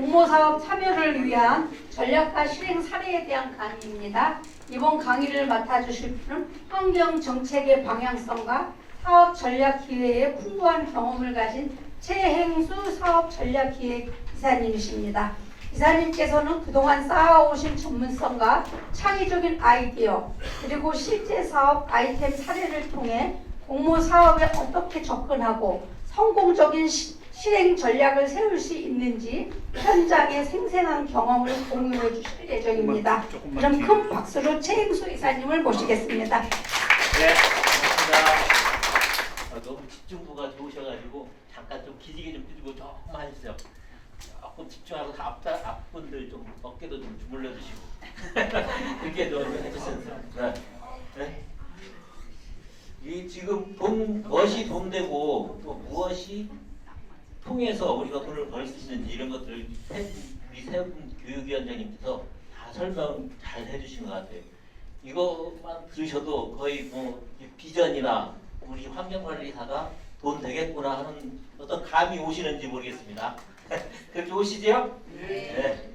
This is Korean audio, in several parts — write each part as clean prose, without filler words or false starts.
공모사업 참여를 위한 전략과 실행 사례에 대한 강의입니다. 이번 강의를 맡아주실 분은 환경정책의 방향성과 사업 전략 기획에 풍부한 경험을 가진 최행수 사업전략기획 이사님이십니다. 이사님께서는 그동안 쌓아오신 전문성과 창의적인 아이디어 그리고 실제 사업 아이템 사례를 통해 공모사업에 어떻게 접근하고 성공적인 실행 전략을 세울 수 있는지 현장의 생생한 경험을 공유해 주실 예정입니다. 그럼 큰 박수로 최행수 이사님을 모시겠습니다. 네, 고맙습니다. 너무 집중도가 좋으셔가지고 잠깐 좀 기지개 좀 펴주고 조금만 해주세요. 조금 집중하고 앞분들 좀 어깨도 좀 주물러 주시고 이렇게 좀 해주세요. 네. 이 지금 무엇이 돈 되고 또 무엇이 통해서 우리가 돈을 벌 수 있는지 이런 것들을 우리 세 분 교육위원장님께서 다 설명 잘 해주신 것 같아요. 이것만 들으셔도 거의 뭐 비전이나 우리 환경관리사가 돈 되겠구나 하는 어떤 감이 오시는지 모르겠습니다. 그렇게 오시죠? 네.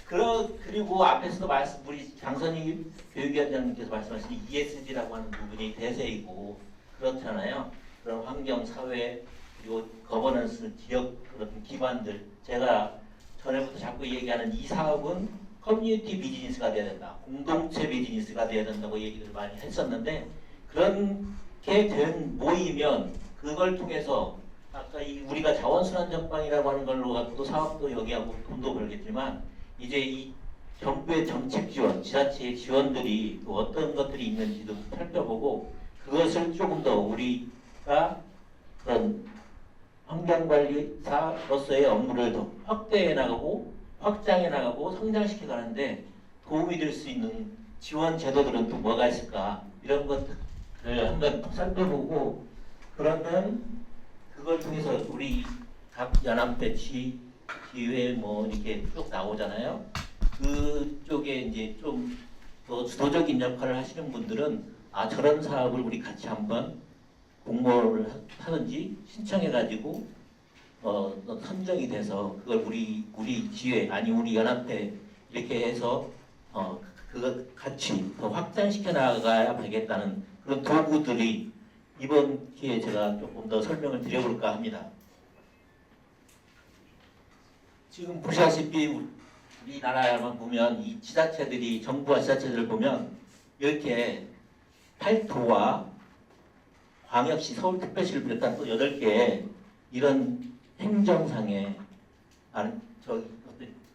그리고 앞에서도 우리 장선희 교육위원장님께서 말씀하신 ESG라고 하는 부분이 대세이고 그렇잖아요. 그런 환경, 사회, 그리고 거버넌스, 지역 그런 기반들 제가 전에부터 자꾸 얘기하는 이 사업은 커뮤니티 비즈니스가 돼야 된다. 공동체 비즈니스가 돼야 된다고 얘기를 많이 했었는데 그렇게 된 모이면 그걸 통해서 아까 우리가 자원순환 전방이라고 하는 걸로 갖고도 사업도 여기하고 돈도 벌겠지만 이제 이 정부의 정책 지원, 지자체의 지원들이 또 어떤 것들이 있는지도 살펴보고 그것을 조금 더 우리가 그런 환경관리사로서의 업무를 더 확대해 나가고 확장해 나가고 성장시켜 가는데 도움이 될 수 있는 지원 제도들은 또 뭐가 있을까 이런 것들을 한번 살펴보고 그러면 그걸 통해서 우리 각 연합회 지회 뭐 이렇게 쭉 나오잖아요. 그쪽에 이제 좀 더 주도적인 역할을 하시는 분들은 저런 사업을 우리 같이 한번 공모를 하든지 신청해가지고 선정이 돼서 그걸 우리 지회 아니 우리 연합회 이렇게 해서 그거 같이 더 확장시켜 나가야 되겠다는 그런 도구들이 이번 기회에 제가 조금 더 설명을 드려볼까 합니다. 지금 보시다시피 우리나라만 보면 이 지자체들이 정부와 지자체들을 보면 이렇게 8도와 광역시 서울특별시를 비롯한 또 8개의 이런 행정상의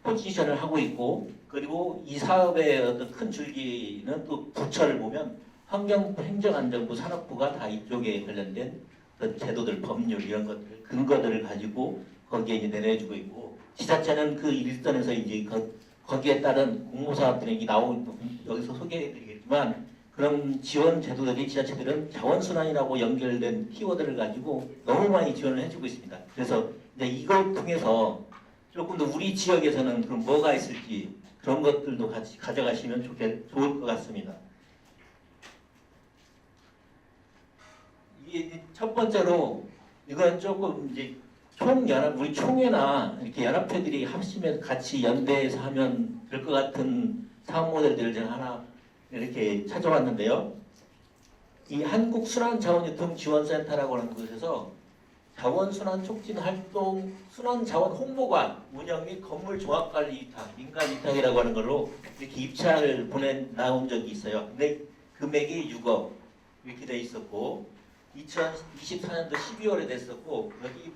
포지션을 하고 있고 그리고 이 사업의 어떤 큰 줄기는 또 부처를 보면 환경부, 행정안전부, 산업부가 다 이쪽에 관련된 그런 제도들, 법률 이런 것들, 근거들을 가지고 거기에 이제 내려주고 있고 지자체는 그 일선에서 이제 거기에 따른 공모사업들이 여기서 소개해드리겠지만 그런 지원 제도들이 지자체들은 자원순환이라고 연결된 키워드를 가지고 너무 많이 지원을 해주고 있습니다. 그래서 이제 이걸 통해서 조금 더 우리 지역에서는 그럼 뭐가 있을지 그런 것들도 같이 가져가시면 좋을 것 같습니다. 이게 첫 번째로 이건 조금 이제 우리 총회나 이렇게 연합회들이 합심해서 같이 연대해서 하면 될 것 같은 사업 모델들을 제가 하나 이렇게 찾아왔는데요. 이 한국순환자원유통지원센터라고 하는 곳에서 자원순환 촉진 활동 순환자원 홍보관 운영 및 건물 종합관리 위탁, 민간 위탁이라고 하는 걸로 이렇게 입찰을 나온 적이 있어요. 근데 금액이 6억 이렇게 돼 있었고 2024년도 12월에 됐었고 여기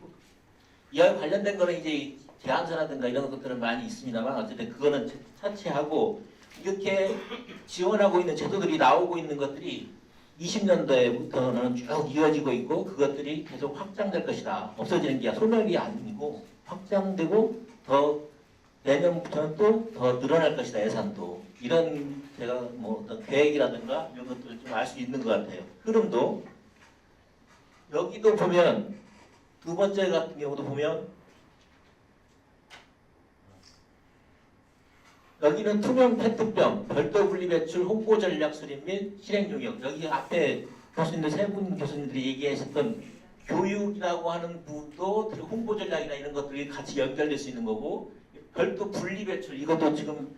이와 관련된 거는 이제 제안서라든가 이런 것들은 많이 있습니다만 어쨌든 그거는 차치하고 이렇게 지원하고 있는 제도들이 나오고 있는 것들이 20년도에부터는 쭉 이어지고 있고 그것들이 계속 확장될 것이다. 없어지는 게 소멸이 아니고 확장되고 더 내년부터는 또 더 늘어날 것이다. 예산도 이런 제가 뭐 어떤 계획이라든가 이런 것들을 좀 알 수 있는 것 같아요. 흐름도 여기도 보면 두 번째 같은 경우도 보면 여기는 투명 페트병, 별도 분리배출 홍보 전략 수립 및 실행 용역. 여기 앞에 교수님들 세 분 교수님들이 얘기하셨던 교육이라고 하는 부분도 홍보 전략이나 이런 것들이 같이 연결될 수 있는 거고 별도 분리배출 이것도 지금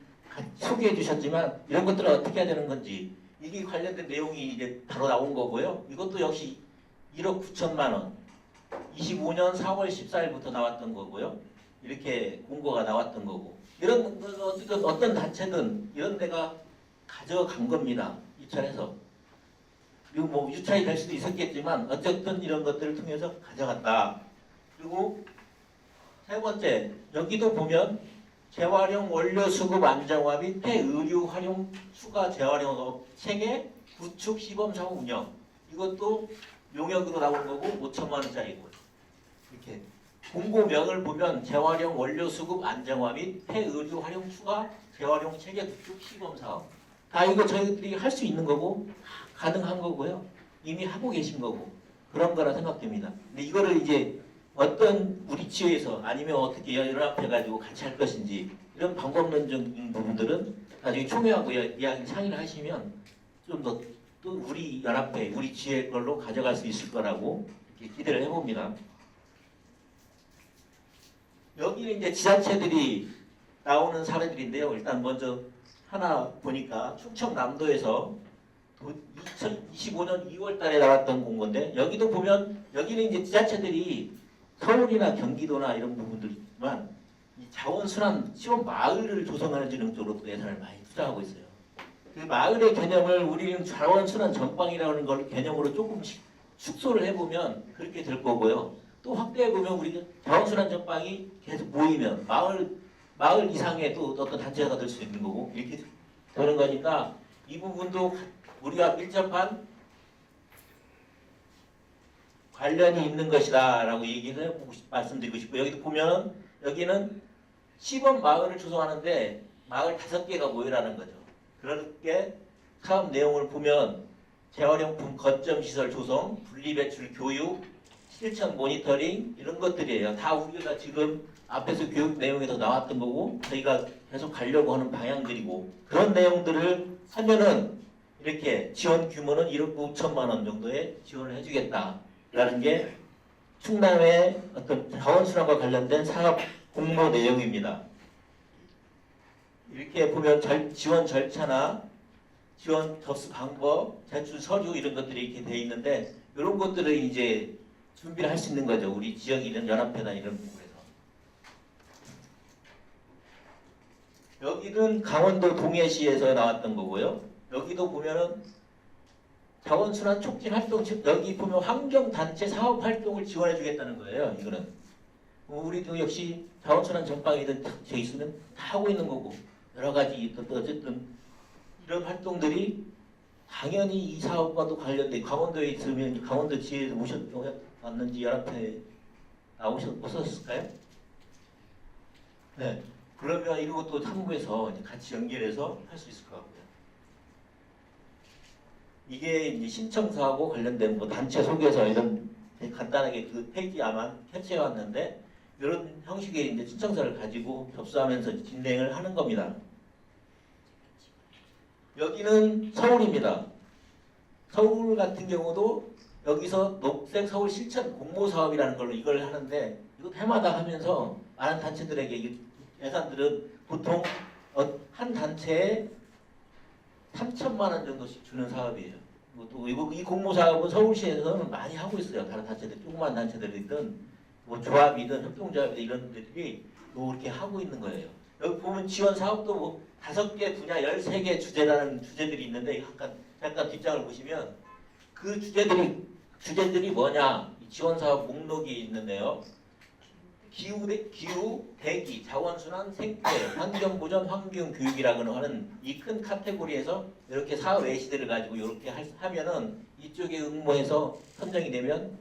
소개해 주셨지만 이런 것들은 어떻게 해야 되는 건지 이게 관련된 내용이 이제 바로 나온 거고요. 이것도 역시 1억 9천만 원 25년 4월 14일부터 나왔던 거고요. 이렇게 공고가 나왔던 거고 이런 어떤 단체든 이런 데가 가져간 겁니다. 입찰해서. 그리고 뭐 유찰이 될 수도 있었겠지만 어쨌든 이런 것들을 통해서 가져갔다. 그리고 세 번째 여기도 보면 재활용 원료 수급 안정화 및 폐의류 활용 추가 재활용업 체계 구축 시범 사업 운영 이것도 용역으로 나온 거고 5천만 원짜리고 이렇게 공고명을 보면 재활용 원료 수급 안정화 및 폐의류 활용 추가 재활용 체계 구축 시범 사업 다 이거 저희들이 할 수 있는 거고 가능한 거고요. 이미 하고 계신 거고 그런 거라 생각됩니다. 근데 이거를 이제 어떤 우리 지회에서 아니면 어떻게 연합해가지고 같이 할 것인지 이런 방법론적인 부분들은 나중에 총회하고 이야기 상의를 하시면 좀 더 또 우리 연합회, 우리 지회 걸로 가져갈 수 있을 거라고 이렇게 기대를 해봅니다. 여기는 이제 지자체들이 나오는 사례들인데요. 일단 먼저 하나 보니까 충청남도에서 2025년 2월 달에 나왔던 공고인데 여기도 보면 여기는 이제 지자체들이 서울이나 경기도나 이런 부분들만 이 자원순환 시원 마을을 조성하는 쪽으로 예산을 많이 투자하고 있어요. 그 마을의 개념을 우리는 자원순환 전방이라는 걸 개념으로 조금씩 축소를 해보면 그렇게 될 거고요. 또 확대해보면 우리가 자원순환 전방이 계속 모이면 마을 이상의 또 어떤 단체가 될 수 있는 거고 이렇게 되는 거니까 이 부분도 우리가 밀접한 관련이 있는 것이다 라고 얘기를 해보고 말씀드리고 싶고요. 여기도 보면 여기는 시범 마을을 조성하는데 마을 5개가 모이라는 거죠. 그렇게 사업 내용을 보면 재활용품 거점 시설 조성, 분리배출 교육, 실천 모니터링 이런 것들이에요. 다 우리가 지금 앞에서 교육 내용에서 나왔던 거고 저희가 계속 가려고 하는 방향들이고 그런 내용들을 하면은 이렇게 지원 규모는 1억 5천만 원 정도의 지원을 해주겠다라는 게 충남의 어떤 자원순환과 관련된 사업 공모 내용입니다. 이렇게 보면 지원 절차나 지원 접수 방법, 제출 서류 이런 것들이 이렇게 돼 있는데 이런 것들을 이제 준비를 할 수 있는 거죠. 우리 지역에 있는 연합회나 이런 부분에서. 여기는 강원도 동해시에서 나왔던 거고요. 여기도 보면은 자원순환 촉진 활동, 여기 보면 환경단체 사업 활동을 지원해 주겠다는 거예요. 이거는. 우리도 역시 자원순환 전방이든 저 있으면 다 하고 있는 거고 여러 가지 어쨌든 이런 활동들이 당연히 이 사업과도 관련돼 강원도에 있으면 강원도 지회에서 오셨는지 연합회 나오셨을까요? 네. 그러면 이것도 탐구해서 같이 연결해서 할 수 있을 것 같고요. 이게 이제 신청서하고 관련된 뭐 단체 소개서 이런 간단하게 그 페이지야만 캡처해 왔는데 이런 형식의 이제 신청서를 가지고 접수하면서 진행을 하는 겁니다. 여기는 서울입니다. 서울 같은 경우도 여기서 녹색 서울 실천 공모 사업이라는 걸로 이걸 하는데 이거 해마다 하면서 많은 단체들에게 예산들은 보통 한 단체에 3천만 원 정도씩 주는 사업이에요. 또 이 공모 사업은 서울시에서는 많이 하고 있어요. 다른 단체들, 조그만 단체들이든 뭐 조합이든 협동조합이든 이런 데들이 이렇게 하고 있는 거예요. 여기 보면 지원 사업도 뭐 5개 분야 13개 주제라는 주제들이 있는데 잠깐 뒷장을 보시면 그 주제들이 뭐냐? 이 지원 사업 목록이 있는데요. 기후, 대기, 자원순환, 생태, 환경보전, 환경교육이라고 하는 이 큰 카테고리에서 이렇게 사업 예시들을 가지고 이렇게 하면은 이쪽에 응모해서 선정이 되면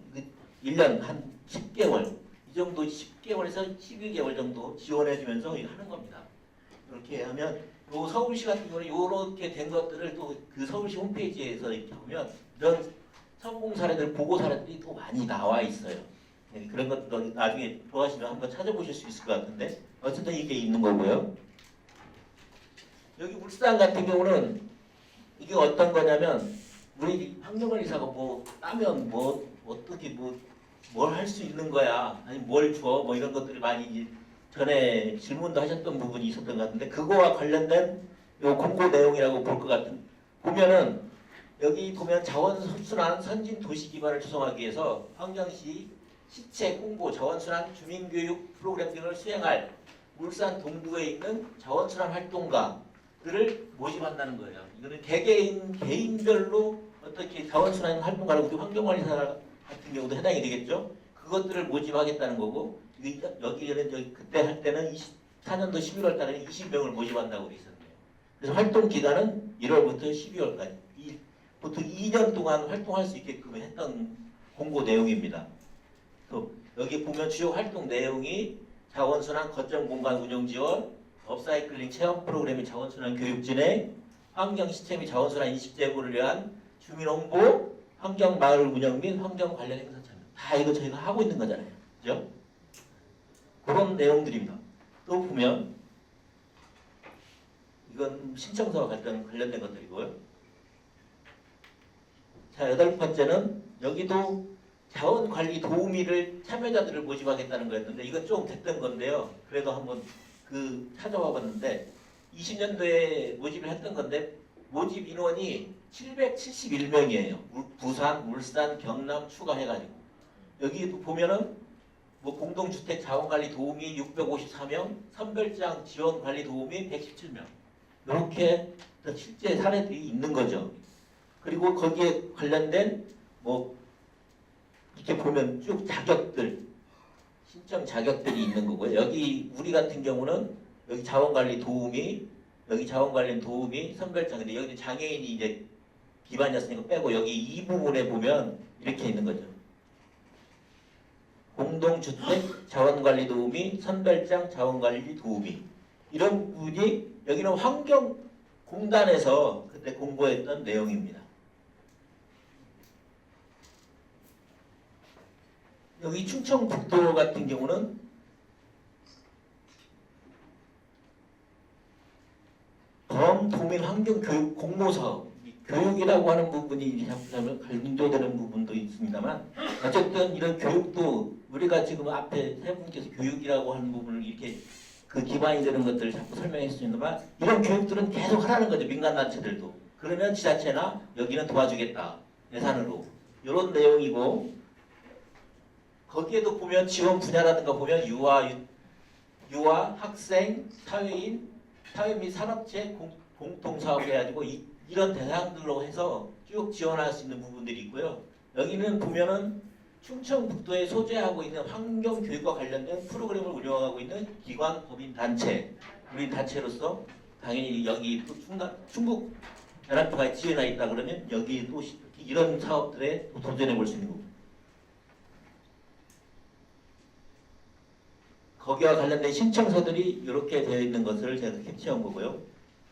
1년 한 10개월, 이 정도 10개월에서 12개월 정도 지원해주면서 하는 겁니다. 이렇게 하면 요 서울시 같은 경우는 이렇게 된 것들을 또 그 서울시 홈페이지에서 이렇게 보면 이런 성공 사례들, 보고 사례들이 또 많이 나와 있어요. 네, 그런 것도 나중에 좋아하시면 한번 찾아보실 수 있을 것 같은데 어쨌든 이게 있는 거고요. 여기 울산 같은 경우는 이게 어떤 거냐면 우리 환경관리사가 뭐 따면 뭐 어떻게 뭘 할 수 있는 거야 아니 뭘 줘 뭐 이런 것들을 많이 이제 전에 질문도 하셨던 부분이 있었던 것 같은데 그거와 관련된 요 공고 내용이라고 볼 것 같은 보면은 여기 보면 자원순환 선진 도시 기반을 조성하기 위해서 황정시 시책 홍보 자원순환 주민교육 프로그램 등을 수행할 울산 동구에 있는 자원순환 활동가들을 모집한다는 거예요. 이거는 개인별로 어떻게 자원순환 활동가라고 우리 환경관리사 같은 경우도 해당이 되겠죠. 그것들을 모집하겠다는 거고 여기는 그때 할 때는 24년도 11월 달에 20명을 모집한다고 돼 있었네요. 그래서 활동 기간은 1월부터 12월까지 보통 2년 동안 활동할 수 있게끔 했던 공고 내용입니다. 또 여기 보면 주요 활동 내용이 자원순환 거점 공간 운영 지원, 업사이클링 체험 프로그램의 자원순환 교육 진행, 환경 시스템 및 자원순환 인식 제고를 위한 주민 홍보, 환경 마을 운영 및 환경 관련 행사 참여. 다 이거 저희가 하고 있는 거잖아요. 그죠? 그런 내용들입니다. 또 보면 이건 신청서와 관련된 것들이고요. 자, 8번째는 여기도 자원관리 도우미를 참여자들을 모집하겠다는 거였는데 이건 좀 됐던 건데요. 그래도 한번 찾아와 봤는데 20년도에 모집을 했던 건데 모집 인원이 771명이에요. 부산, 울산, 경남 추가해가지고 여기도 보면은 뭐 공동주택 자원관리 도우미 654명, 선별장 지원관리 도우미 117명 이렇게 실제 사례들이 있는 거죠. 그리고 거기에 관련된 뭐 이렇게 보면 쭉 자격들 신청 자격들이 있는 거고요. 여기 우리 같은 경우는 여기 자원관리 도우미, 여기 자원관리 도우미 선별장 근데 여기 장애인이 이제 기반이었으니까 빼고 여기 이 부분에 보면 이렇게 있는 거죠. 공동주택 자원관리 도우미, 선별장 자원관리 도우미 이런 분이 여기는 환경공단에서 그때 공고했던 내용입니다. 여기 충청북도 같은 경우는 범도민 환경교육 공모사업 교육이라고 하는 부분이 자꾸 강조되는 부분도 있습니다만 어쨌든 이런 교육도 우리가 지금 앞에 세 분께서 교육이라고 하는 부분을 이렇게 그 기반이 되는 것들을 자꾸 설명했습니다만 이런 교육들은 계속 하라는 거죠. 민간단체들도. 그러면 지자체나 여기는 도와주겠다. 예산으로. 이런 내용이고 거기에도 보면 지원 분야라든가 보면 유아, 학생, 사회 및 산업체 공통사업 해가지고 이런 대상들로 해서 쭉 지원할 수 있는 부분들이 있고요. 여기는 보면은 충청북도에 소재하고 있는 환경교육과 관련된 프로그램을 운영하고 있는 기관, 법인, 단체 우리 단체로서 당연히 여기 또 충북 연합회가 지원해 있다 그러면 여기도 이런 사업들에 도전해 볼 수 있는 거고 거기와 관련된 신청서들이 이렇게 되어 있는 것을 제가 캡처한 거고요.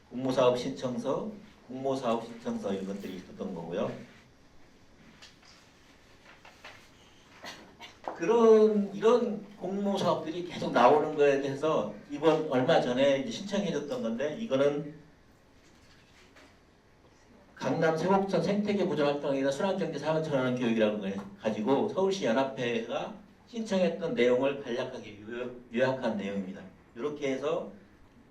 공모사업 신청서, 공모사업 신청서 이런 것들이 있었던 거고요. 이런 공모사업들이 계속 나오는 거에 대해서 이번 얼마 전에 이제 신청해줬던 건데 이거는 강남 세곡천 생태계 보존 활동이나 순환경제 사원천원 교육이라는 걸 가지고 서울시 연합회가 신청했던 내용을 간략하게 요약한 내용입니다. 이렇게 해서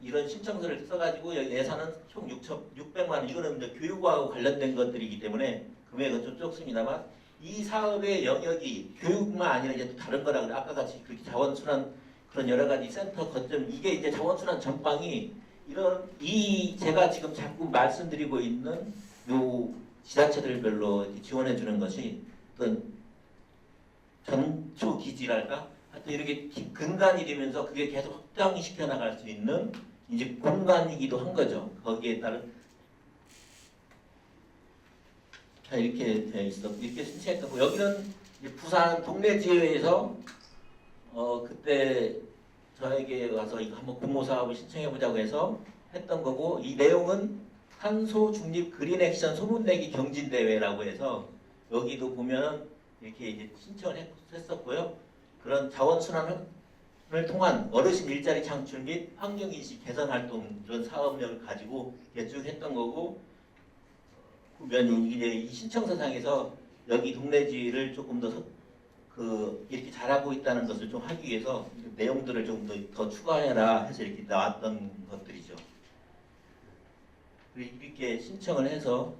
이런 신청서를 써가지고 예산은 총 600만 원 이거는 이제 교육하고 관련된 것들이기 때문에 금액은 좀 적습니다만 이 사업의 영역이 교육만 아니라 이제 또 다른 거라 그래 아까 같이 그렇게 자원순환 그런 여러 가지 센터 거점 이게 이제 자원순환 전방이 제가 지금 자꾸 말씀드리고 있는 요 지자체들별로 지원해 주는 것이 어떤 전초 기지랄까? 하여튼 이렇게 근간이 되면서 그게 계속 확장시켜 나갈 수 있는 이제 공간이기도 한 거죠. 거기에 따른 자 이렇게 되어 있어 이렇게 신청했고 여기는 이제 부산 동래지회에서 그때 저에게 와서 이거 한번 공모사업을 신청해 보자고 해서 했던 거고 이 내용은 탄소 중립 그린 액션 소문내기 경진대회라고 해서 여기도 보면 이렇게 이제 신청을 했었고요. 그런 자원순환을 통한 어르신 일자리 창출 및 환경인식 개선 활동 이런 사업력을 가지고 쭉 했던 거고 보면 이제 이 신청서상에서 여기 동래지를 조금 더 이렇게 잘하고 있다는 것을 좀 하기 위해서 내용들을 좀 더 추가해라 해서 이렇게 나왔던 것들이죠. 그리고 이렇게 신청을 해서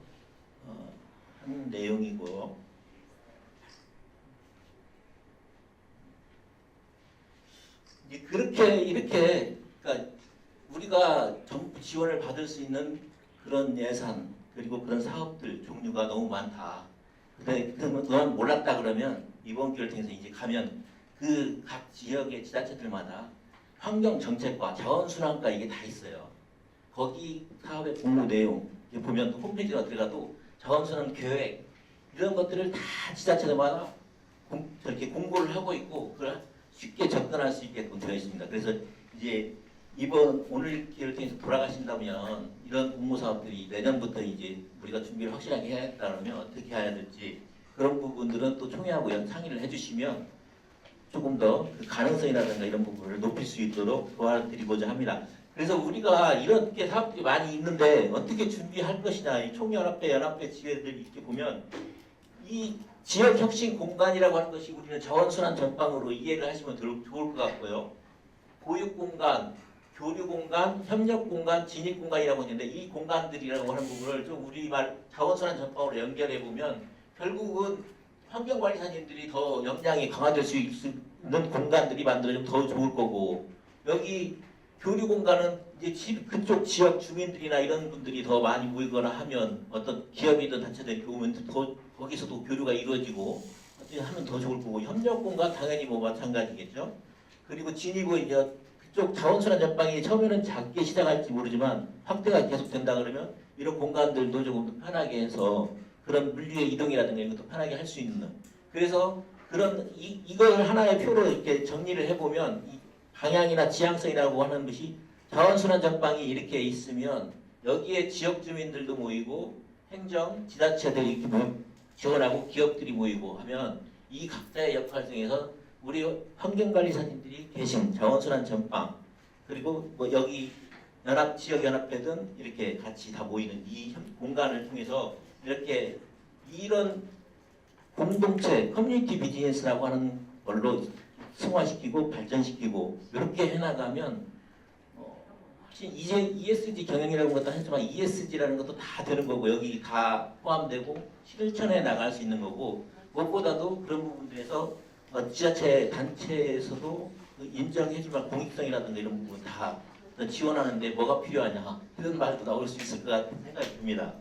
한 내용이고, 이제 이렇게 그러니까 우리가 정부 지원을 받을 수 있는 그런 예산 그리고 그런 사업들 종류가 너무 많다. 근데 그건 몰랐다 그러면 이번 기회를 통해서 이제 가면 그 각 지역의 지자체들마다 환경 정책과 자원순환과 이게 다 있어요. 거기 사업의 공모 내용 보면 홈페이지가 들어가도 자원순환 계획 이런 것들을 다 지자체들마다 저렇게 공고를 하고 있고 그걸 쉽게 접근할 수 있게끔 되어 있습니다. 그래서 이제 오늘 기회를 통해서 돌아가신다면 이런 공모 사업들이 내년부터 이제 우리가 준비를 확실하게 해야겠다면 어떻게 해야 될지 그런 부분들은 또 총회하고 상의를 해주시면 조금 더 그 가능성이라든가 이런 부분을 높일 수 있도록 도와드리고자 합니다. 그래서 우리가 이렇게 사업들이 많이 있는데 어떻게 준비할 것이냐, 이 총연합회 지회들 이렇게 보면 이 지역 혁신 공간이라고 하는 것이 우리는 자원순환 전방으로 이해를 하시면 좋을 것 같고요. 보육 공간, 교류 공간, 협력 공간, 진입 공간이라고 했는데 이 공간들이라고 하는 부분을 좀 우리말 자원순환 전방으로 연결해 보면 결국은 환경관리사님들이 더 역량이 강화될 수 있는 공간들이 만들어지면 더 좋을 거고, 여기 교류 공간은 이제 그쪽 지역 주민들이나 이런 분들이 더 많이 모이거나 하면 어떤 기업이든 단체든 교우면 더 거기서도 교류가 이루어지고 어떻게 하면 더 좋을 거고, 협력 공간 당연히 뭐 마찬가지겠죠. 그리고 진입은 이제 그쪽 자원순환 전방이 처음에는 작게 시작할지 모르지만 확대가 계속 된다 그러면 이런 공간들도 조금 더 편하게 해서 그런 물류의 이동이라든가 이런 것도 편하게 할 수 있는, 그래서 그런 이걸 하나의 표로 이렇게 정리를 해보면 이 방향이나 지향성이라고 하는 것이 자원순환 전방이 이렇게 있으면 여기에 지역 주민들도 모이고 행정, 지자체들이 이렇게 지원하고 기업들이 모이고 하면 이 각자의 역할 중에서 우리 환경관리사님들이 계신 자원순환 전방 그리고 뭐 여기 지역연합회든 이렇게 같이 다 모이는 이 공간을 통해서 이렇게 이런 공동체, 커뮤니티 비즈니스라고 하는 걸로 승화시키고 발전시키고 이렇게 해나가면 훨씬 이제 ESG 경영이라는 것도 하지만 ESG라는 것도 다 되는 거고 여기 다 포함되고 실천해 나갈 수 있는 거고, 무엇보다도 그런 부분들에서 지자체 단체에서도 인정해주면 공익성이라든가 이런 부분 다 지원하는데 뭐가 필요하냐 이런 말도 나올 수 있을 것 같은 생각이 듭니다.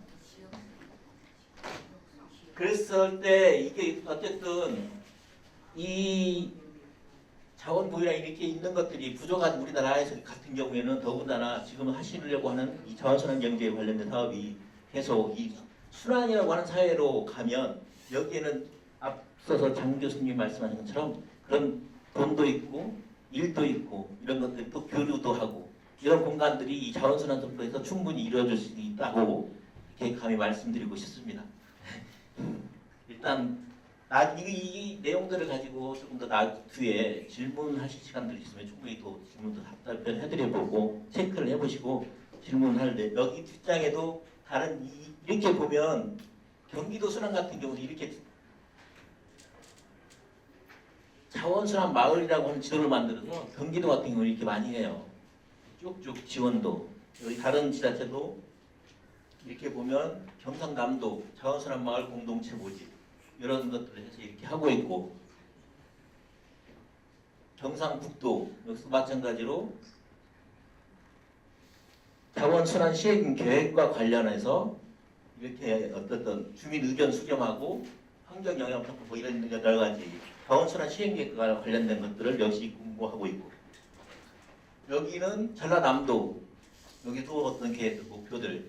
그랬을 때 이게 어쨌든 이 자원부여나 이렇게 있는 것들이 부족한 우리나라에서 같은 경우에는 더군다나 지금 하시려고 하는 이 자원순환 경제에 관련된 사업이 계속 이 순환이라고 하는 사회로 가면 여기에는 앞서서 장 교수님이 말씀하신 것처럼 그런 돈도 있고 일도 있고 이런 것들이 또 교류도 하고 이런 공간들이 이 자원순환 정도에서 충분히 이루어질 수 있다고 이렇게 감히 말씀드리고 싶습니다. 일단 이 내용들을 가지고 조금 더 뒤에 질문하실 시간들이 있으면 충분히 또 질문도 답변해드려보고 체크를 해보시고 질문할 여기 뒷장에도 다른 이렇게 보면 경기도 순환 같은 경우는 이렇게 자원순환 마을이라고 하는 지도를 만들어서 경기도 같은 경우는 이렇게 많이 해요. 쭉쭉 지원도 여기 다른 지자체도 이렇게 보면 경상남도 자원순환 마을 공동체 모집 이런 것들을 해서 이렇게 하고 있고, 경상북도 여기서 마찬가지로 자원순환 시행 계획과 관련해서 이렇게 어떤 주민 의견 수렴하고 환경 영향 평가 뭐 이런 여러 가지 자원순환 시행 계획과 관련된 것들을 역시 공부하고 있고, 여기는 전라남도 여기도 어떤 계획 목표들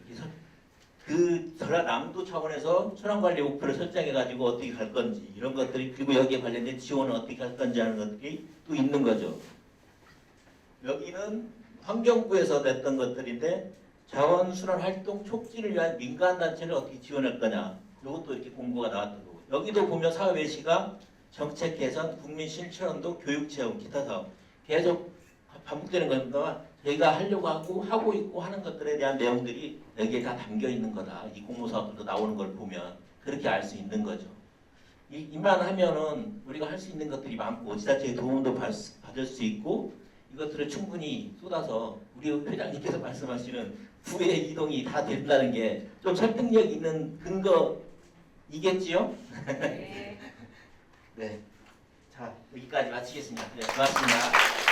그 전라남도 차원에서 순환관리 목표를 설정해가지고 어떻게 갈 건지 이런 것들이, 그리고 여기에 관련된 지원을 어떻게 할 건지 하는 것들이 또 있는 거죠. 여기는 환경부에서 냈던 것들인데 자원순환 활동 촉진을 위한 민간단체를 어떻게 지원할 거냐 이것도 이렇게 공고가 나왔던 거고, 여기도 보면 사업 예시가 정책 개선, 국민 실천운동, 교육 체험, 기타 사업 계속 반복되는 겁니다. 저희가 하려고 하고 있고 하는 것들에 대한 내용들이 여기에 다 담겨 있는 거다. 이 공모사업들도 나오는 걸 보면 그렇게 알 수 있는 거죠. 이만 하면은 우리가 할 수 있는 것들이 많고 지자체의 도움도 받을 수 있고 이것들을 충분히 쏟아서 우리 회장님께서 말씀하시는 부의 이동이 다 된다는 게 좀 설득력 있는 근거이겠지요? 네. 네. 자, 여기까지 마치겠습니다. 네, 고맙습니다.